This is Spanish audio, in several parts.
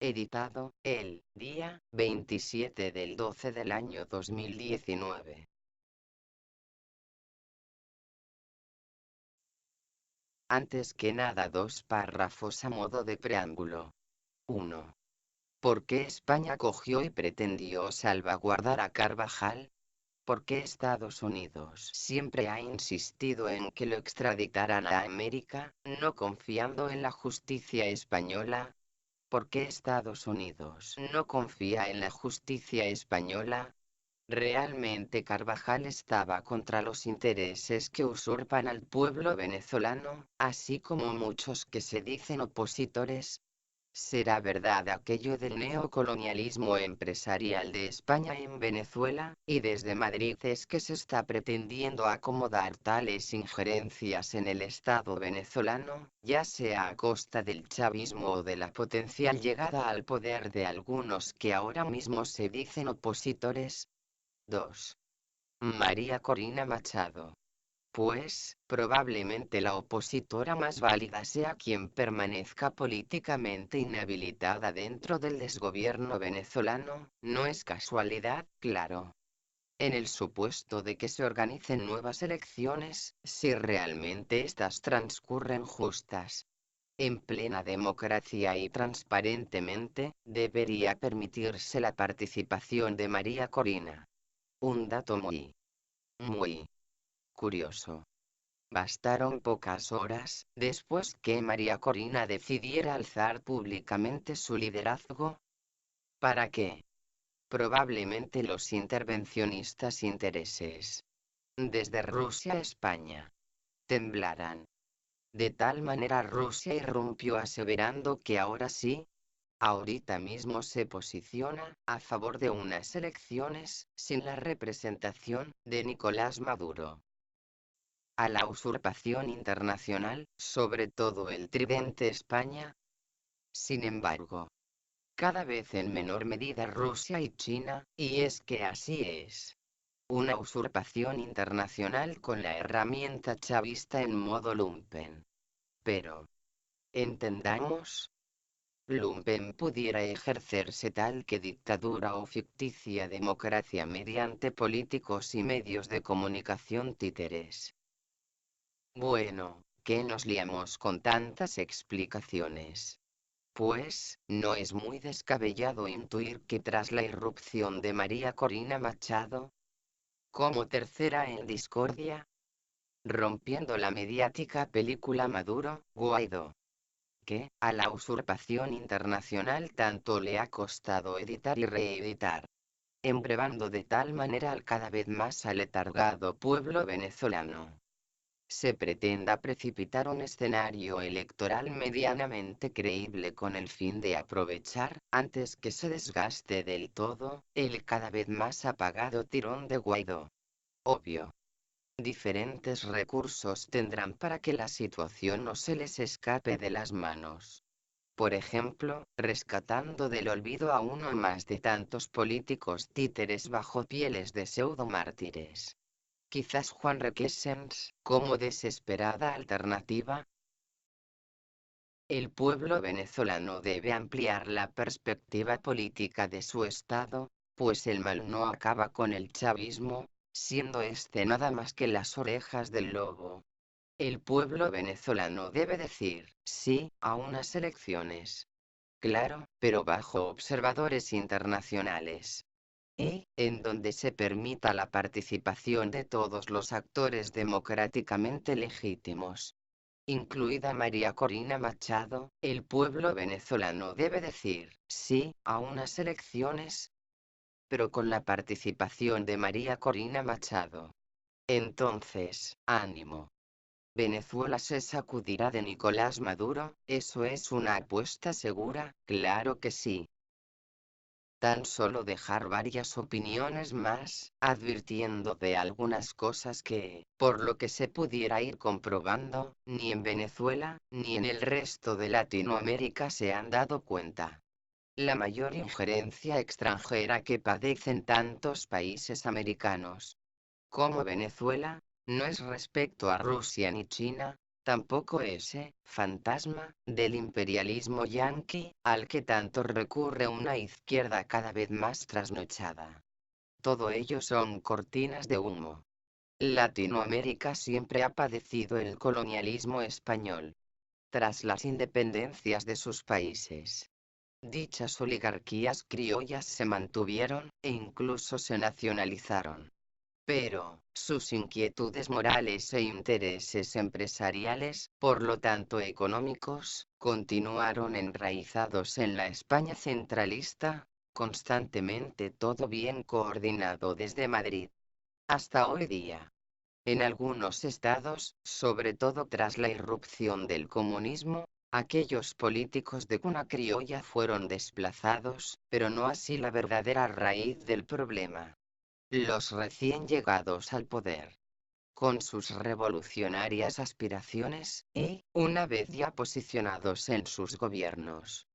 editado el día 27 del 12 del año 2019. Antes que nada, dos párrafos a modo de preámbulo. 1. ¿Por qué España cogió y pretendió salvaguardar a Carvajal? ¿Por qué Estados Unidos siempre ha insistido en que lo extraditaran a América, no confiando en la justicia española? ¿Por qué Estados Unidos no confía en la justicia española? ¿Realmente Carvajal estaba contra los intereses que usurpan al pueblo venezolano, así como muchos que se dicen opositores? ¿Será verdad aquello del neocolonialismo empresarial de España en Venezuela, y desde Madrid es que se está pretendiendo acomodar tales injerencias en el Estado venezolano, ya sea a costa del chavismo o de la potencial llegada al poder de algunos que ahora mismo se dicen opositores? 2. María Corina Machado. Pues, probablemente la opositora más válida sea quien permanezca políticamente inhabilitada dentro del desgobierno venezolano, no es casualidad, claro. En el supuesto de que se organicen nuevas elecciones, si realmente estas transcurren justas, en plena democracia y transparentemente, debería permitirse la participación de María Corina. Un dato muy curioso. Bastaron pocas horas, después que María Corina decidiera alzar públicamente su liderazgo, para que, probablemente los intervencionistas intereses, desde Rusia a España, temblaran. De tal manera Rusia irrumpió aseverando que ahora sí, ahorita mismo se posiciona a favor de unas elecciones sin la representación de Nicolás Maduro. A la usurpación internacional, sobre todo el tridente España. Sin embargo, cada vez en menor medida Rusia y China, y es que así es. Una usurpación internacional con la herramienta chavista en modo lumpen. Pero, entendamos, lumpen pudiera ejercerse tal que dictadura o ficticia democracia mediante políticos y medios de comunicación títeres. Bueno, ¿qué nos liamos con tantas explicaciones? Pues, no es muy descabellado intuir que tras la irrupción de María Corina Machado, como tercera en discordia, rompiendo la mediática película Maduro, Guaidó, que, a la usurpación internacional tanto le ha costado editar y reeditar, embrevando de tal manera al cada vez más aletargado pueblo venezolano, se pretenda precipitar un escenario electoral medianamente creíble con el fin de aprovechar, antes que se desgaste del todo, el cada vez más apagado tirón de Guaidó. Obvio. Diferentes recursos tendrán para que la situación no se les escape de las manos. Por ejemplo, rescatando del olvido a uno más de tantos políticos títeres bajo pieles de pseudo-mártires. Quizás Juan Requesens, como desesperada alternativa. El pueblo venezolano debe ampliar la perspectiva política de su estado, pues el mal no acaba con el chavismo, siendo este nada más que las orejas del lobo. El pueblo venezolano debe decir sí a unas elecciones. Claro, pero bajo observadores internacionales. En donde se permita la participación de todos los actores democráticamente legítimos, incluida María Corina Machado. El pueblo venezolano debe decir sí a unas elecciones, pero con la participación de María Corina Machado. Entonces, ánimo. Venezuela se sacudirá de Nicolás Maduro, ¿eso es una apuesta segura? Claro que sí. Tan solo dejar varias opiniones más, advirtiendo de algunas cosas que, por lo que se pudiera ir comprobando, ni en Venezuela, ni en el resto de Latinoamérica se han dado cuenta. La mayor injerencia extranjera que padecen tantos países americanos como Venezuela, no es respecto a Rusia ni China, Tampoco ese fantasma del imperialismo yanqui, al que tanto recurre una izquierda cada vez más trasnochada. Todo ello son cortinas de humo. Latinoamérica siempre ha padecido el colonialismo español. Tras las independencias de sus países, dichas oligarquías criollas se mantuvieron, e incluso se nacionalizaron. Pero, sus inquietudes morales e intereses empresariales, por lo tanto económicos, continuaron enraizados en la España centralista, constantemente todo bien coordinado desde Madrid. Hasta hoy día. En algunos estados, sobre todo tras la irrupción del comunismo, aquellos políticos de cuna criolla fueron desplazados, pero no así la verdadera raíz del problema. Los recién llegados al poder, con sus revolucionarias aspiraciones, y, una vez ya posicionados en sus gobiernos,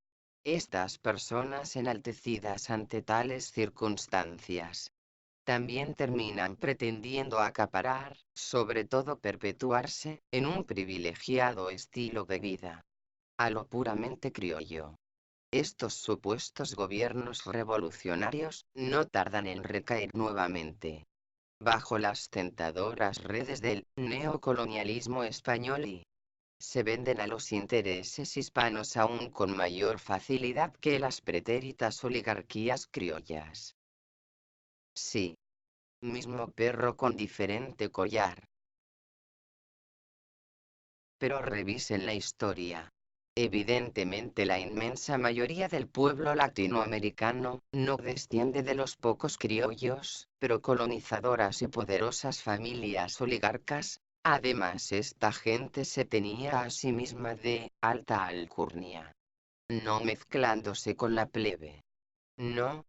estas personas enaltecidas ante tales circunstancias, también terminan pretendiendo acaparar, sobre todo perpetuarse, en un privilegiado estilo de vida, a lo puramente criollo. Estos supuestos gobiernos revolucionarios no tardan en recaer nuevamente bajo las tentadoras redes del neocolonialismo español y se venden a los intereses hispanos aún con mayor facilidad que las pretéritas oligarquías criollas. Sí, mismo perro con diferente collar. Pero revisen la historia. Evidentemente la inmensa mayoría del pueblo latinoamericano no desciende de los pocos criollos, pero colonizadoras y poderosas familias oligarcas. Además, esta gente se tenía a sí misma de alta alcurnia, no mezclándose con la plebe. No.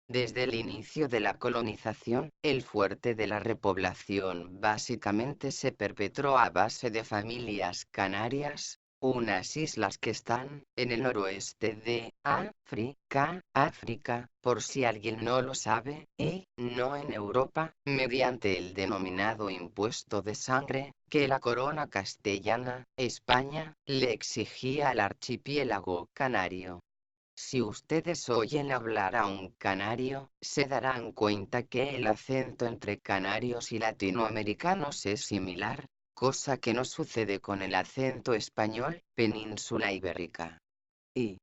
Desde el inicio de la colonización, el fuerte de la repoblación básicamente se perpetró a base de familias canarias, unas islas que están en el noroeste de África, por si alguien no lo sabe, y no en Europa, mediante el denominado impuesto de sangre, que la corona castellana, España, le exigía al archipiélago canario. Si ustedes oyen hablar a un canario, se darán cuenta que el acento entre canarios y latinoamericanos es similar, cosa que no sucede con el acento español, península ibérica. Y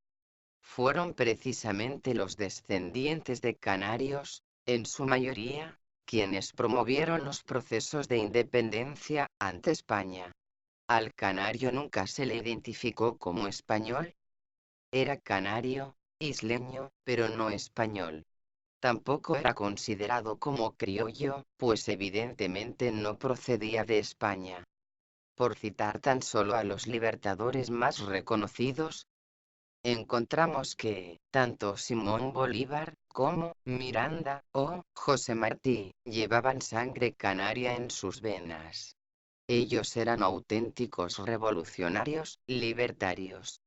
fueron precisamente los descendientes de canarios, en su mayoría, quienes promovieron los procesos de independencia ante España. Al canario nunca se le identificó como español. Era canario, isleño, pero no español. Tampoco era considerado como criollo, pues evidentemente no procedía de España. Por citar tan solo a los libertadores más reconocidos, encontramos que, tanto Simón Bolívar, como Miranda, o José Martí, llevaban sangre canaria en sus venas. Ellos eran auténticos revolucionarios, libertarios.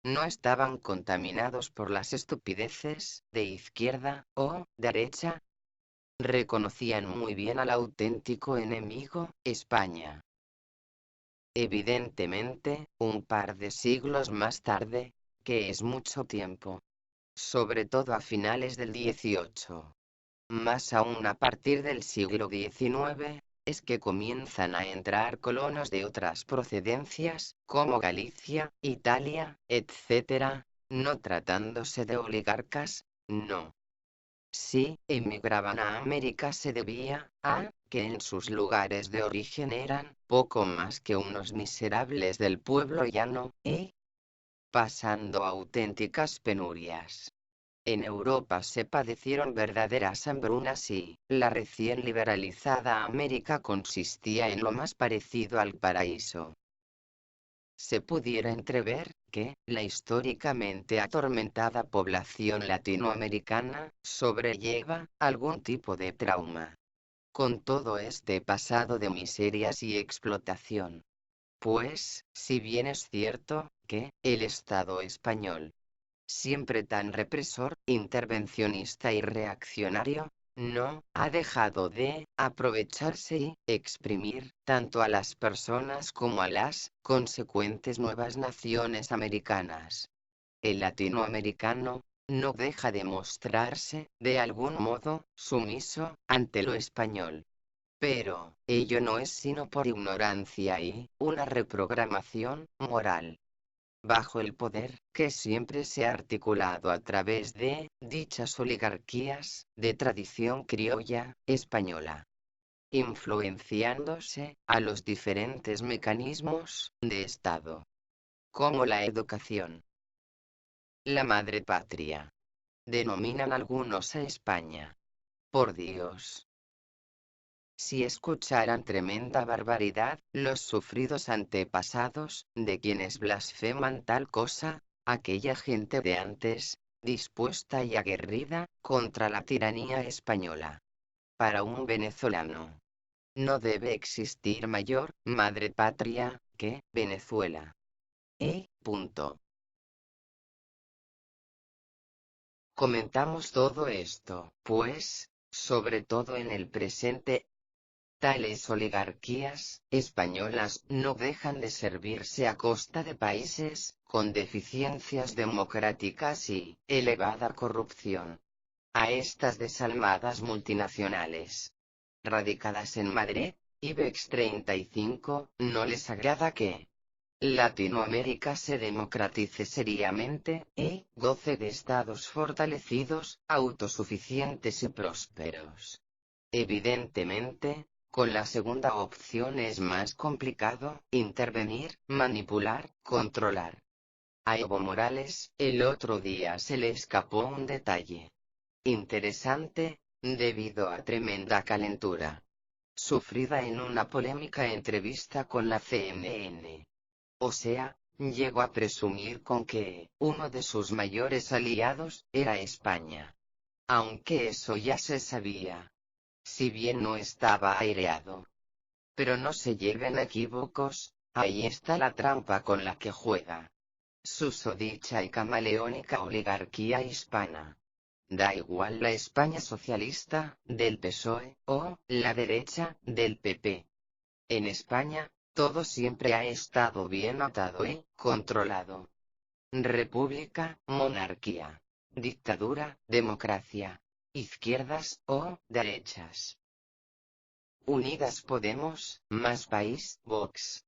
No estaban contaminados por las estupideces de izquierda o derecha. Reconocían muy bien al auténtico enemigo, España. Evidentemente, un par de siglos más tarde, que es mucho tiempo, sobre todo a finales del XVIII, más aún a partir del siglo XIX, es que comienzan a entrar colonos de otras procedencias, como Galicia, Italia, etc., no tratándose de oligarcas, no. Si emigraban a América se debía a que en sus lugares de origen eran poco más que unos miserables del pueblo llano, y pasando auténticas penurias. En Europa se padecieron verdaderas hambrunas y la recién liberalizada América consistía en lo más parecido al paraíso. Se pudiera entrever que la históricamente atormentada población latinoamericana sobrelleva algún tipo de trauma con todo este pasado de miserias y explotación. Pues, si bien es cierto que el Estado español, siempre tan represor, intervencionista y reaccionario, no ha dejado de aprovecharse y exprimir tanto a las personas como a las consecuentes nuevas naciones americanas. El latinoamericano no deja de mostrarse, de algún modo, sumiso ante lo español. Pero ello no es sino por ignorancia y una reprogramación moral bajo el poder que siempre se ha articulado a través de dichas oligarquías de tradición criolla española, influenciándose a los diferentes mecanismos de Estado, como la educación, la madre patria. Denominan algunos a España. Por Dios. Si escucharan tremenda barbaridad, los sufridos antepasados, de quienes blasfeman tal cosa, aquella gente de antes, dispuesta y aguerrida, contra la tiranía española. Para un venezolano, no debe existir mayor madre patria que Venezuela. Punto. Comentamos todo esto, pues, sobre todo en el presente. Tales oligarquías españolas no dejan de servirse a costa de países con deficiencias democráticas y elevada corrupción. A estas desalmadas multinacionales, radicadas en Madrid, IBEX 35, no les agrada que Latinoamérica se democratice seriamente y goce de estados fortalecidos, autosuficientes y prósperos. Evidentemente, con la segunda opción es más complicado intervenir, manipular, controlar. A Evo Morales, el otro día se le escapó un detalle interesante, debido a tremenda calentura sufrida en una polémica entrevista con la CNN. O sea, llegó a presumir con que uno de sus mayores aliados era España. Aunque eso ya se sabía. Si bien no estaba aireado. Pero no se lleven equívocos, ahí está la trampa con la que juega susodicha y camaleónica oligarquía hispana. Da igual la España socialista, del PSOE, o la derecha, del PP. En España, todo siempre ha estado bien atado y controlado. República, monarquía, dictadura, democracia, izquierdas o derechas. Unidas Podemos, Más País, Vox.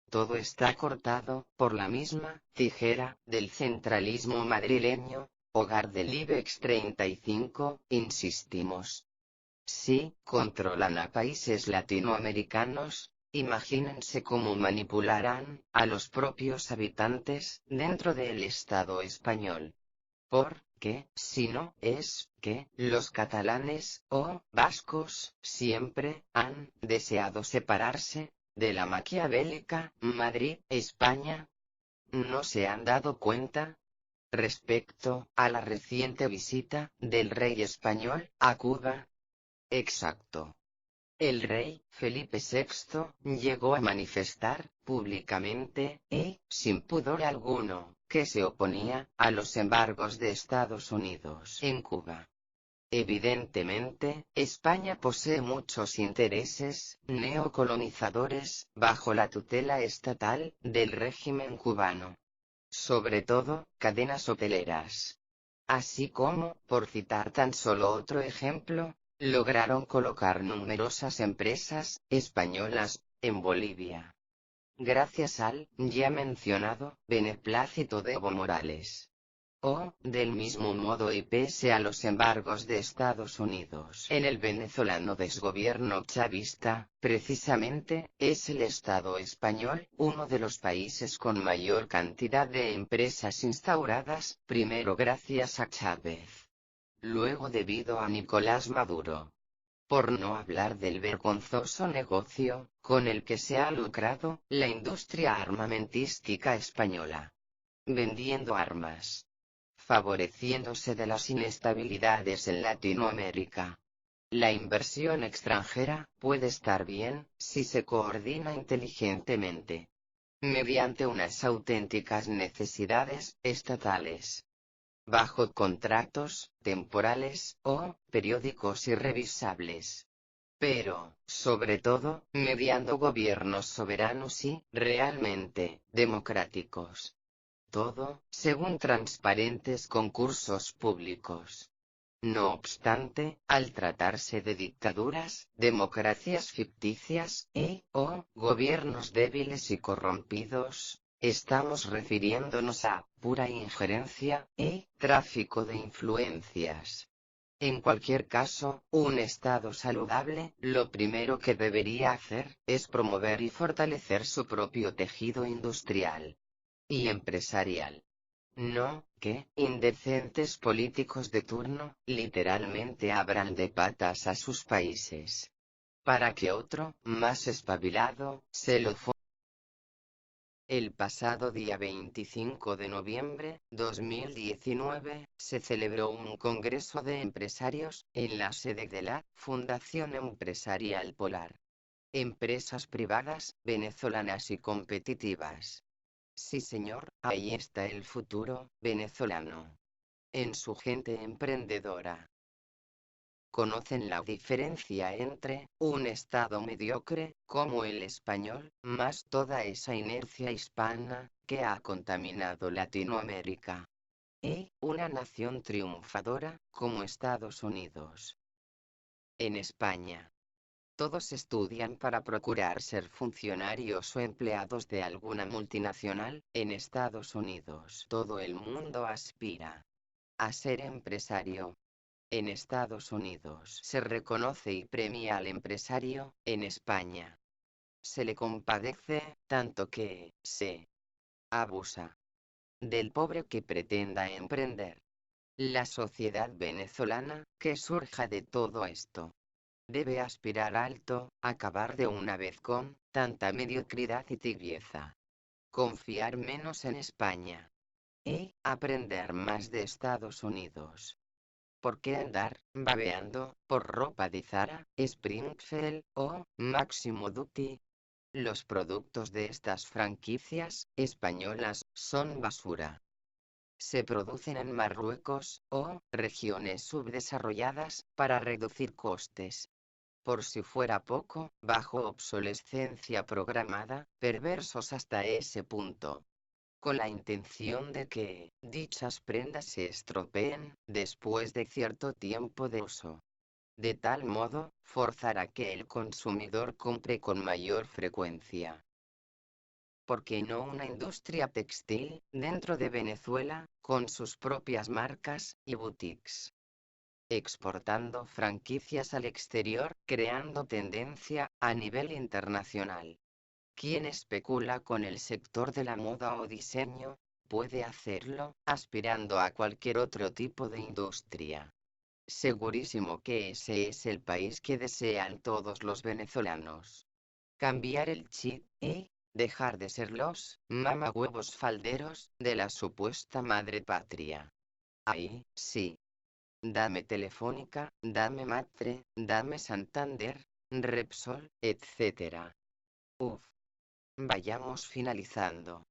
Todo está cortado por la misma tijera del centralismo madrileño, hogar del IBEX 35, insistimos. Si controlan a países latinoamericanos, imagínense cómo manipularán a los propios habitantes dentro del Estado español. Porque, si no, es que los catalanes o vascos siempre han deseado separarse de la maquiavélica Madrid, España. ¿No se han dado cuenta? Respecto a la reciente visita del rey español a Cuba. Exacto. El rey Felipe VI llegó a manifestar públicamente y sin pudor alguno que se oponía a los embargos de Estados Unidos en Cuba. Evidentemente, España posee muchos intereses neocolonizadores bajo la tutela estatal del régimen cubano. Sobre todo, cadenas hoteleras. Así como, por citar tan solo otro ejemplo, lograron colocar numerosas empresas españolas en Bolivia. Gracias al ya mencionado beneplácito de Evo Morales. Del mismo modo y pese a los embargos de Estados Unidos en el venezolano desgobierno chavista, precisamente, es el Estado español uno de los países con mayor cantidad de empresas instauradas, primero gracias a Chávez. Luego debido a Nicolás Maduro. Por no hablar del vergonzoso negocio con el que se ha lucrado la industria armamentística española. Vendiendo armas. Favoreciéndose de las inestabilidades en Latinoamérica. La inversión extranjera puede estar bien si se coordina inteligentemente, mediante unas auténticas necesidades estatales. bajo contratos temporales o periódicos irrevisables. Pero, sobre todo, mediando gobiernos soberanos y, realmente, democráticos. Todo, según transparentes concursos públicos. No obstante, al tratarse de dictaduras, democracias ficticias, o gobiernos débiles y corrompidos, estamos refiriéndonos a pura injerencia, tráfico de influencias. En cualquier caso, un Estado saludable, lo primero que debería hacer, es promover y fortalecer su propio tejido industrial y empresarial. No, que, indecentes políticos de turno, literalmente abran de patas a sus países. Para que otro, más espabilado, se lo El pasado día 25 de noviembre, 2019, se celebró un congreso de empresarios, en la sede de la Fundación Empresarial Polar. Empresas privadas, venezolanas y competitivas. Sí señor, ahí está el futuro venezolano. En su gente emprendedora. Conocen la diferencia entre un Estado mediocre, como el español, más toda esa inercia hispana, que ha contaminado Latinoamérica. Y una nación triunfadora, como Estados Unidos. En España. Todos estudian para procurar ser funcionarios o empleados de alguna multinacional. En Estados Unidos todo el mundo aspira a ser empresario. En Estados Unidos se reconoce y premia al empresario. En España se le compadece, tanto que se abusa del pobre que pretenda emprender. La sociedad venezolana, que surja de todo esto, debe aspirar alto, acabar de una vez con tanta mediocridad y tibieza. Confiar menos en España. Y aprender más de Estados Unidos. ¿Por qué andar babeando por ropa de Zara, Springfield o Massimo Dutti? Los productos de estas franquicias españolas son basura. Se producen en Marruecos o regiones subdesarrolladas para reducir costes. Por si fuera poco, bajo obsolescencia programada, perversos hasta ese punto. Con la intención de que dichas prendas se estropeen después de cierto tiempo de uso. De tal modo, forzar a que el consumidor compre con mayor frecuencia. ¿Por qué no una industria textil dentro de Venezuela, con sus propias marcas y boutiques? Exportando franquicias al exterior, creando tendencia a nivel internacional. Quien especula con el sector de la moda o diseño, puede hacerlo, aspirando a cualquier otro tipo de industria. Segurísimo que ese es el país que desean todos los venezolanos. Cambiar el chip, dejar de ser los mamahuevos falderos de la supuesta madre patria. Ahí, sí. Dame Telefónica, dame Matre, dame Santander, Repsol, etc. Uf. Vayamos finalizando.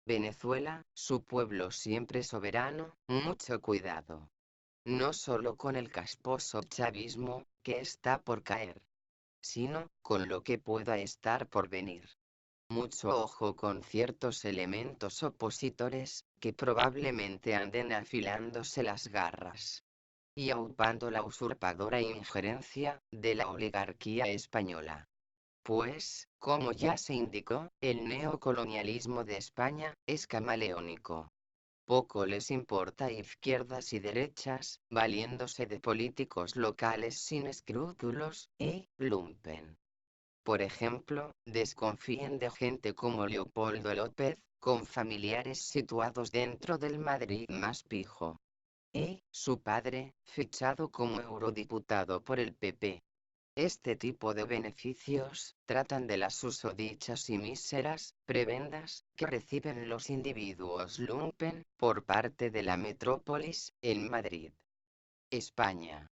Venezuela, su pueblo siempre soberano, mucho cuidado. No solo con el casposo chavismo, que está por caer, sino con lo que pueda estar por venir. Mucho ojo con ciertos elementos opositores, que probablemente anden afilándose las garras y aupando la usurpadora injerencia de la oligarquía española. Pues, como ya se indicó, el neocolonialismo de España es camaleónico. Poco les importa izquierdas y derechas, valiéndose de políticos locales sin escrúpulos, lumpen. Por ejemplo, desconfíen de gente como Leopoldo López, con familiares situados dentro del Madrid más pijo. Su padre, fichado como eurodiputado por el PP. Este tipo de beneficios tratan de las susodichas y míseras prebendas que reciben los individuos lumpen por parte de la metrópolis en Madrid, España.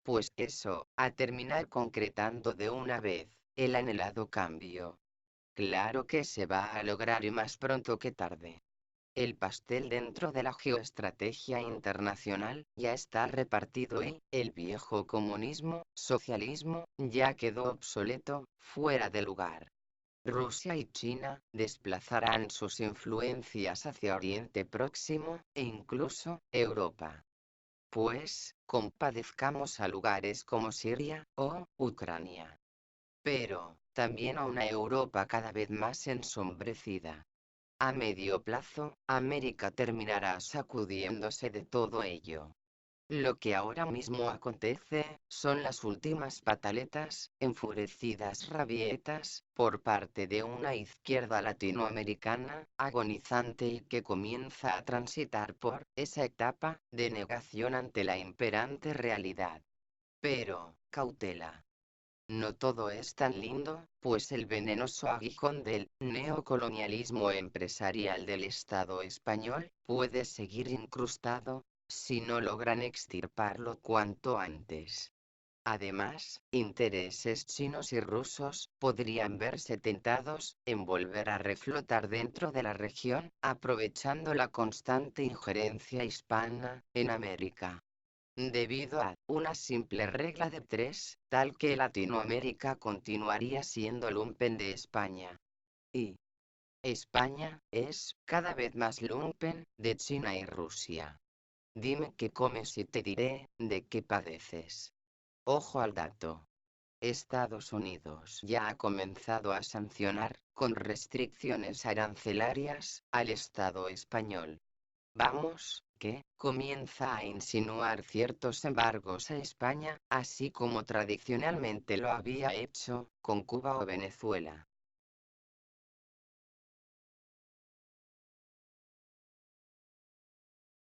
Pues eso, a terminar concretando de una vez el anhelado cambio. Claro que se va a lograr y más pronto que tarde. El pastel dentro de la geoestrategia internacional ya está repartido y el viejo comunismo, socialismo, ya quedó obsoleto, fuera de lugar. Rusia y China desplazarán sus influencias hacia Oriente Próximo, e incluso Europa. Pues, compadezcamos a lugares como Siria o Ucrania. Pero, también a una Europa cada vez más ensombrecida. A medio plazo, América terminará sacudiéndose de todo ello. Lo que ahora mismo acontece, son las últimas pataletas, enfurecidas rabietas, por parte de una izquierda latinoamericana, agonizante y que comienza a transitar por esa etapa de negación ante la imperante realidad. Pero, cautela. No todo es tan lindo, pues el venenoso aguijón del neocolonialismo empresarial del Estado español puede seguir incrustado, si no logran extirparlo cuanto antes. Además, intereses chinos y rusos podrían verse tentados en volver a reflotar dentro de la región, aprovechando la constante injerencia hispana en América. Debido a una simple regla de tres, tal que Latinoamérica continuaría siendo lumpen de España. Y España es cada vez más lumpen de China y Rusia. Dime qué comes y te diré de qué padeces. Ojo al dato. Estados Unidos ya ha comenzado a sancionar, con restricciones arancelarias, al Estado español. Vamos, que comienza a insinuar ciertos embargos a España, así como tradicionalmente lo había hecho, con Cuba o Venezuela.